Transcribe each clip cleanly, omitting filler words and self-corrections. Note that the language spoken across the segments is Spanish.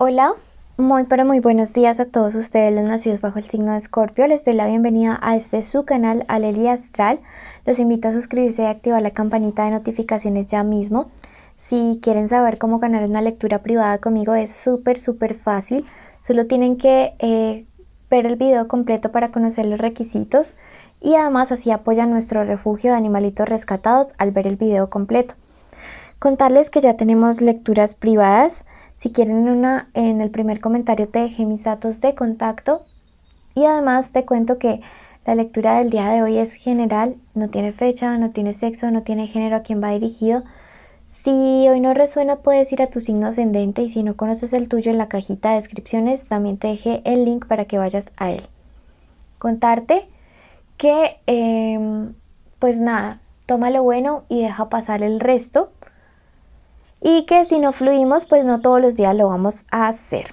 Hola, muy pero muy buenos días a todos ustedes los nacidos bajo el signo de Escorpio. Les doy la bienvenida a su canal Alelia Astral. Los invito a suscribirse y activar la campanita de notificaciones ya mismo. Si quieren saber cómo ganar una lectura privada conmigo es súper fácil. Solo tienen que ver el video completo para conocer los requisitos y además así apoyan nuestro refugio de animalitos rescatados al ver el video completo. Contarles que ya tenemos lecturas privadas. Si quieren en el primer comentario te dejé mis datos de contacto y además te cuento que la lectura del día de hoy es general, no tiene fecha, no tiene sexo, no tiene género a quien va dirigido. Si hoy no resuena puedes ir a tu signo ascendente y si no conoces el tuyo en la cajita de descripciones también te dejé el link para que vayas a él. Contarte que pues nada, toma lo bueno y deja pasar el resto. Y que si no fluimos, pues no todos los días lo vamos a hacer.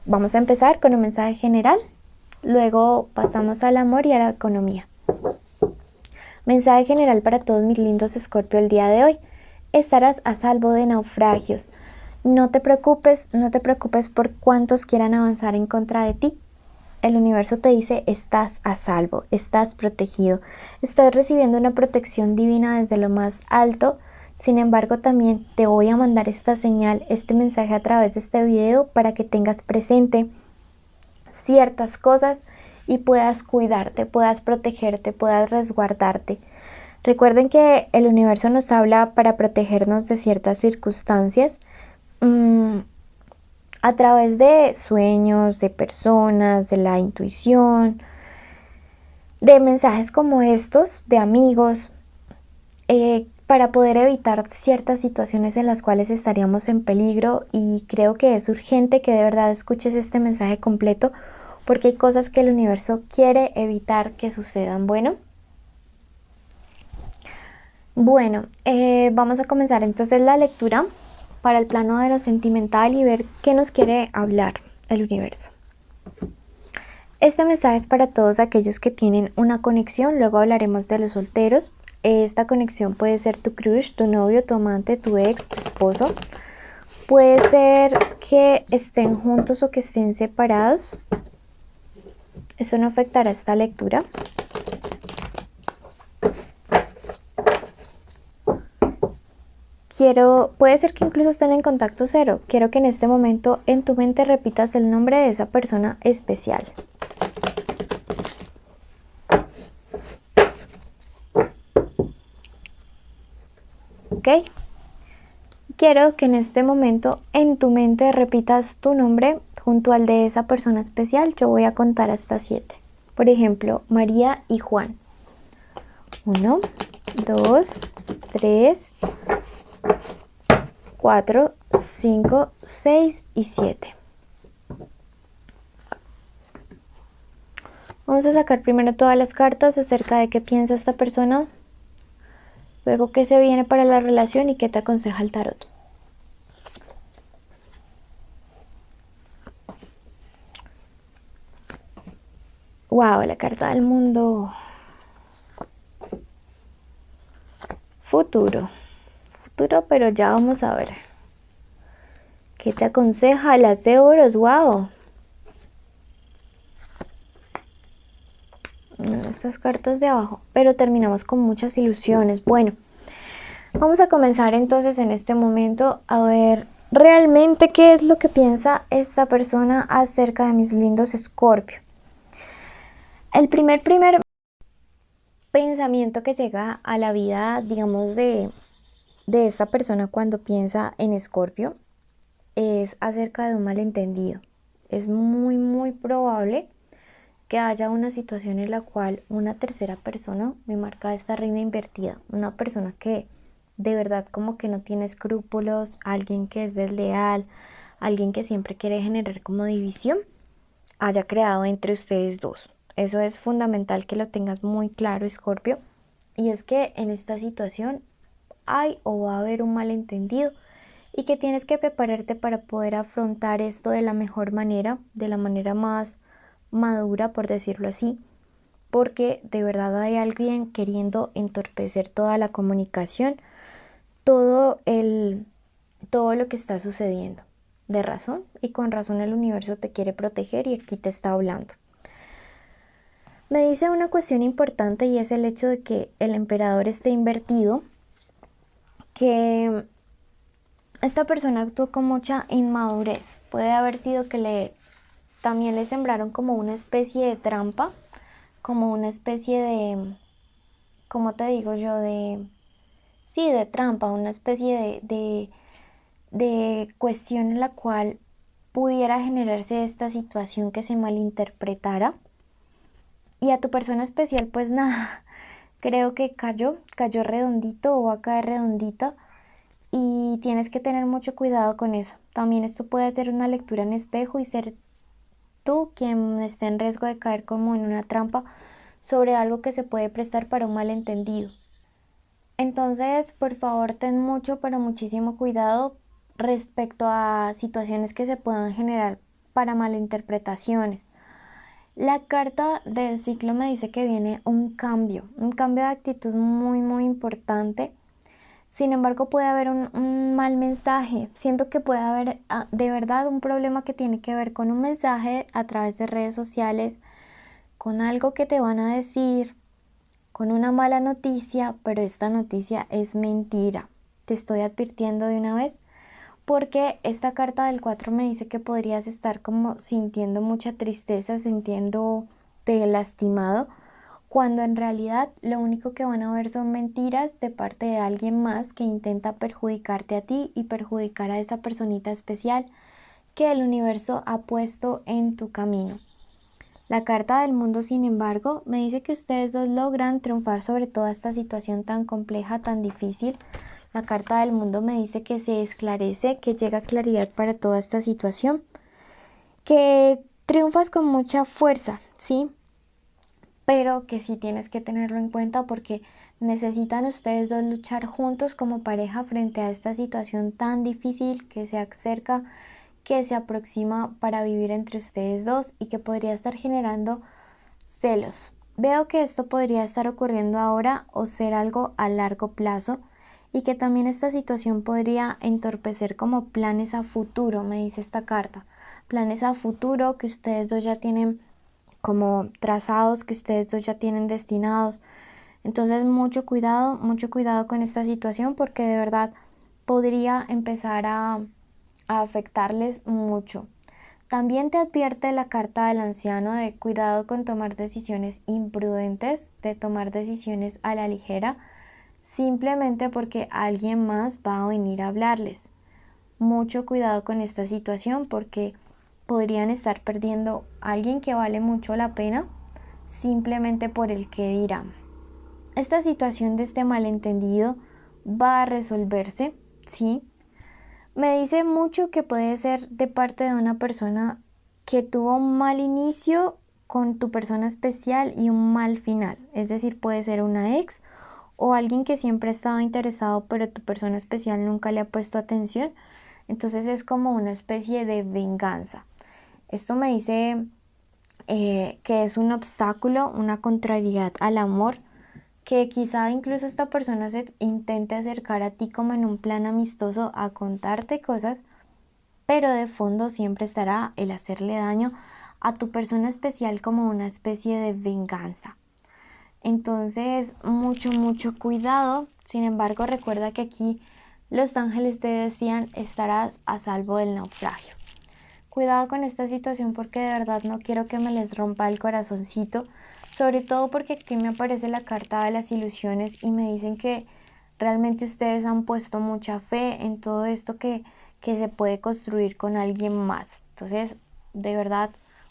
Vamos a empezar con un mensaje general, luego pasamos al amor y a la economía. Mensaje general para todos mis lindos Escorpio el día de hoy. Estarás a salvo de naufragios. No te preocupes por cuántos quieran avanzar en contra de ti. El universo te dice estás a salvo, estás protegido, estás recibiendo una protección divina desde lo más alto. Sin embargo, también te voy a mandar esta señal, este mensaje a través de este video para que tengas presente ciertas cosas y puedas cuidarte, puedas protegerte, puedas resguardarte. Recuerden que el universo nos habla para protegernos de ciertas circunstancias a través de sueños, de personas, de la intuición, de mensajes como estos, de amigos, para poder evitar ciertas situaciones en las cuales estaríamos en peligro. Y creo que es urgente que de verdad escuches este mensaje completo porque hay cosas que el universo quiere evitar que sucedan. Bueno, vamos a comenzar entonces la lectura para el plano de lo sentimental y ver qué nos quiere hablar el universo. Este mensaje es para todos aquellos que tienen una conexión, luego hablaremos de los solteros. Esta conexión puede ser tu crush, tu novio, tu amante, tu ex, tu esposo. Puede ser que estén juntos o que estén separados. Eso no afectará esta lectura. Puede ser que incluso estén en contacto cero. Quiero que en este momento en tu mente repitas el nombre de esa persona especial. ¿Ok? Quiero que en este momento en tu mente repitas tu nombre junto al de esa persona especial. Yo voy a contar hasta 7. Por ejemplo, María y Juan. 1, 2, 3, 4, 5, 6 y 7. Vamos a sacar primero todas las cartas acerca de qué piensa esta persona, luego qué se viene para la relación y qué te aconseja el tarot. Wow, la carta del mundo. Futuro, pero ya vamos a ver. ¿Qué te aconseja? Las de oros, wow. Estas cartas de abajo, pero terminamos con muchas ilusiones. Bueno, vamos a comenzar entonces en este momento a ver realmente qué es lo que piensa esta persona acerca de mis lindos Escorpio. El primer pensamiento que llega a la vida, digamos, de esta persona cuando piensa en Escorpio es acerca de un malentendido. Es muy probable que haya una situación en la cual una tercera persona, me marca esta reina invertida, una persona que de verdad como que no tiene escrúpulos, alguien que es desleal, alguien que siempre quiere generar como división, haya creado entre ustedes dos. Eso es fundamental que lo tengas muy claro, Escorpio, y es que en esta situación hay o va a haber un malentendido y que tienes que prepararte para poder afrontar esto de la mejor manera, de la manera más madura, por decirlo así, porque de verdad hay alguien queriendo entorpecer toda la comunicación, todo lo que está sucediendo. de razón, y con razón el universo te quiere proteger y aquí te está hablando. Me dice una cuestión importante y es el hecho de que el emperador esté invertido, que esta persona actuó con mucha inmadurez. Puede haber sido que también le sembraron como una especie de trampa, como una especie de, ¿cómo te digo yo? Sí, de trampa, una especie de cuestión en la cual pudiera generarse esta situación que se malinterpretara. Y a tu persona especial, pues nada, creo que cayó redondito o va a caer redondito y tienes que tener mucho cuidado con eso. También esto puede ser una lectura en espejo y ser tú quien esté en riesgo de caer como en una trampa sobre algo que se puede prestar para un malentendido. Entonces, por favor, ten mucho, pero muchísimo cuidado respecto a situaciones que se puedan generar para malinterpretaciones. La carta del ciclo me dice que viene un cambio de actitud muy, muy importante. Sin embargo, puede haber un mal mensaje. Siento que puede haber de verdad un problema que tiene que ver con un mensaje a través de redes sociales, con algo que te van a decir, con una mala noticia, pero esta noticia es mentira. Te estoy advirtiendo de una vez porque esta carta del 4 me dice que podrías estar como sintiendo mucha tristeza, sintiéndote lastimado, cuando en realidad lo único que van a ver son mentiras de parte de alguien más que intenta perjudicarte a ti y perjudicar a esa personita especial que el universo ha puesto en tu camino. La carta del mundo, sin embargo, me dice que ustedes dos logran triunfar sobre toda esta situación tan compleja, tan difícil. La carta del mundo me dice que se esclarece, que llega claridad para toda esta situación, que triunfas con mucha fuerza, ¿sí? Pero que sí tienes que tenerlo en cuenta porque necesitan ustedes dos luchar juntos como pareja frente a esta situación tan difícil que se acerca, que se aproxima para vivir entre ustedes dos y que podría estar generando celos. Veo que esto podría estar ocurriendo ahora o ser algo a largo plazo y que también esta situación podría entorpecer como planes a futuro, me dice esta carta. Planes a futuro que ustedes dos ya tienen como trazados, que ustedes dos ya tienen destinados. Entonces mucho cuidado con esta situación porque de verdad podría empezar a afectarles mucho. También te advierte la carta del anciano de cuidado con tomar decisiones imprudentes, de tomar decisiones a la ligera, simplemente porque alguien más va a venir a hablarles. Mucho cuidado con esta situación porque podrían estar perdiendo a alguien que vale mucho la pena simplemente por el que dirán. Esta situación de este malentendido va a resolverse, ¿sí? Me dice mucho que puede ser de parte de una persona que tuvo un mal inicio con tu persona especial y un mal final. Es decir, puede ser una ex o alguien que siempre ha estado interesado pero tu persona especial nunca le ha puesto atención. Entonces es como una especie de venganza. Esto me dice que es un obstáculo, una contrariedad al amor, que quizá incluso esta persona se intente acercar a ti como en un plan amistoso a contarte cosas, pero de fondo siempre estará el hacerle daño a tu persona especial como una especie de venganza. Entonces, mucho cuidado. Sin embargo, recuerda que aquí los ángeles te decían estarás a salvo del naufragio. Cuidado con esta situación porque de verdad no quiero que me les rompa el corazoncito, sobre todo porque aquí me aparece la carta de las ilusiones y me dicen que realmente ustedes han puesto mucha fe en todo esto que se puede construir con alguien más. Entonces, de verdad,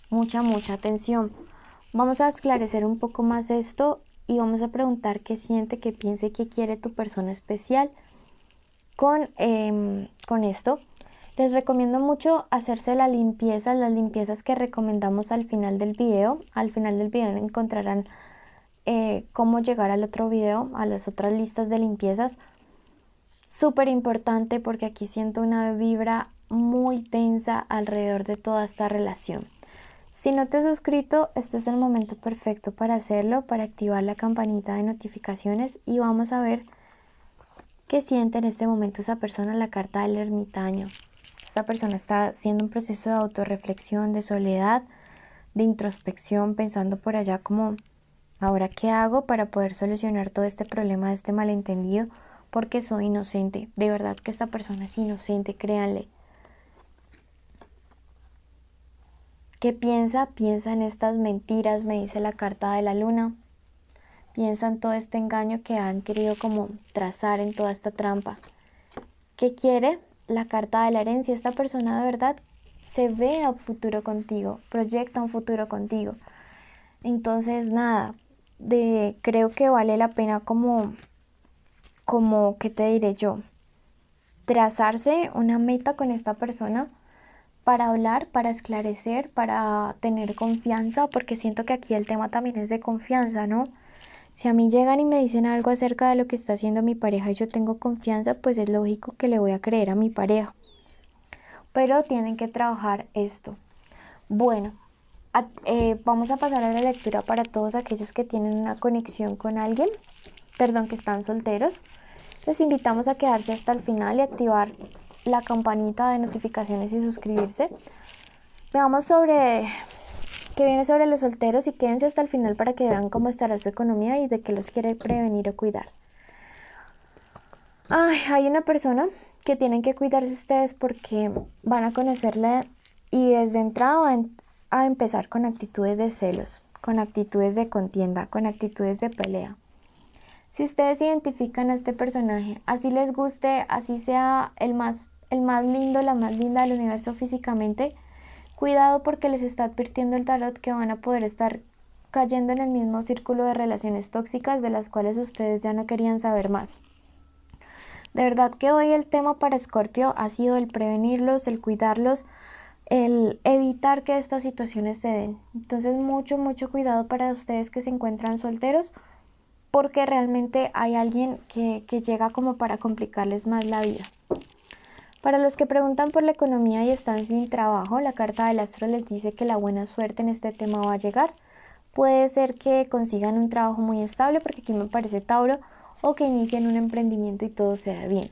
mucha atención. Vamos a esclarecer un poco más esto y vamos a preguntar qué siente, qué piensa y qué quiere tu persona especial con esto. Les recomiendo mucho hacerse las limpiezas que recomendamos al final del video. Al final del video encontrarán cómo llegar al otro video, a las otras listas de limpiezas. Súper importante porque aquí siento una vibra muy tensa alrededor de toda esta relación. Si no te has suscrito, este es el momento perfecto para hacerlo, para activar la campanita de notificaciones y vamos a ver qué siente en este momento esa persona. La carta del ermitaño. esta persona está haciendo un proceso de autorreflexión, de soledad, de introspección, pensando por allá como, ¿ahora qué hago para poder solucionar todo este problema de este malentendido? Porque soy inocente. De verdad que esta persona es inocente, créanle. ¿Qué piensa? Piensa en estas mentiras, me dice la carta de la luna. Piensa en todo este engaño que han querido como trazar en toda esta trampa. ¿Qué quiere? La carta de la herencia. Esta persona de verdad se ve a futuro contigo, proyecta un futuro contigo. Entonces, nada, creo que vale la pena como, ¿qué te diré yo? Trazarse una meta con esta persona para hablar, para esclarecer, para tener confianza, porque siento que aquí el tema también es de confianza, ¿no? Si a mí llegan y me dicen algo acerca de lo que está haciendo mi pareja y yo tengo confianza, pues es lógico que le voy a creer a mi pareja. Pero tienen que trabajar esto. Bueno, vamos a pasar a la lectura para todos aquellos que tienen una conexión con alguien, que están solteros. Les invitamos a quedarse hasta el final y activar la campanita de notificaciones y suscribirse. Veamos qué viene sobre los solteros y quédense hasta el final para que vean cómo estará su economía y de qué los quiere prevenir o cuidar. Hay una persona que tienen que cuidarse ustedes porque van a conocerla y desde entrada van a empezar con actitudes de celos, con actitudes de contienda, con actitudes de pelea. Si ustedes identifican a este personaje, así les guste, así sea el más lindo, la más linda del universo físicamente, cuidado porque les está advirtiendo el tarot que van a poder estar cayendo en el mismo círculo de relaciones tóxicas de las cuales ustedes ya no querían saber más. De verdad que hoy el tema para Escorpio ha sido el prevenirlos, el cuidarlos, el evitar que estas situaciones se den. Entonces mucho cuidado para ustedes que se encuentran solteros, porque realmente hay alguien que llega como para complicarles más la vida. Para los que preguntan por la economía y están sin trabajo, la carta del astro les dice que la buena suerte en este tema va a llegar. Puede ser que consigan un trabajo muy estable, porque aquí me parece Tauro, o que inicien un emprendimiento y todo sea bien.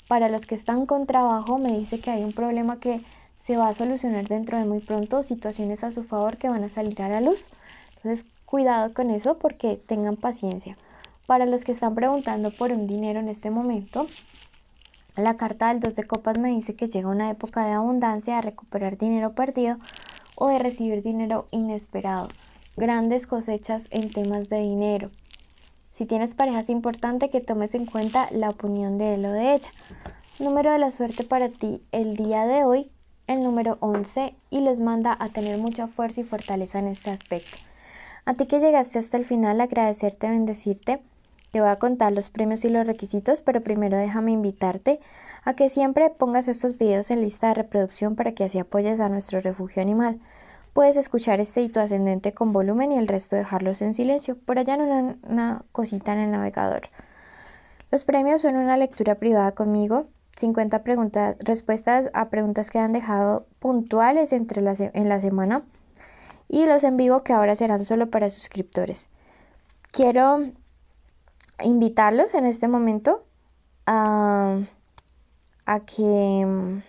Para los que están con trabajo, me dice que hay un problema que se va a solucionar dentro de muy pronto, situaciones a su favor que van a salir a la luz. Entonces, cuidado con eso porque tengan paciencia. Para los que están preguntando por un dinero en este momento, la carta del 2 de copas me dice que llega una época de abundancia, de recuperar dinero perdido o de recibir dinero inesperado. Grandes cosechas en temas de dinero. Si tienes pareja es importante que tomes en cuenta la opinión de él o de ella. Número de la suerte para ti el día de hoy, el número 11, y les manda a tener mucha fuerza y fortaleza en este aspecto. A ti que llegaste hasta el final, agradecerte, bendecirte. Te voy a contar los premios y los requisitos, pero primero déjame invitarte a que siempre pongas estos videos en lista de reproducción para que así apoyes a nuestro refugio animal. Puedes escuchar este y tu ascendente con volumen y el resto dejarlos en silencio, por allá en una cosita en el navegador. Los premios son una lectura privada conmigo, 50 respuestas a preguntas que han dejado puntuales en la semana, y los en vivo que ahora serán solo para suscriptores. Quiero invitarlos en este momento a que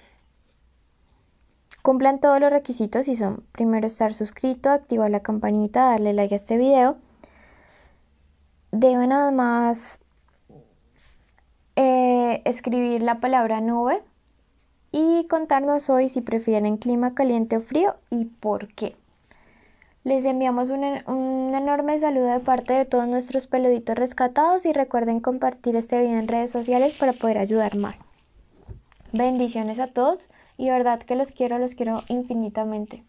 cumplan todos los requisitos, y son: primero estar suscrito, activar la campanita, darle like a este video. Deben además escribir la palabra nube y contarnos hoy si prefieren clima caliente o frío y por qué. Les enviamos un enorme saludo de parte de todos nuestros peluditos rescatados y recuerden compartir este video en redes sociales para poder ayudar más. Bendiciones a todos y verdad que los quiero infinitamente.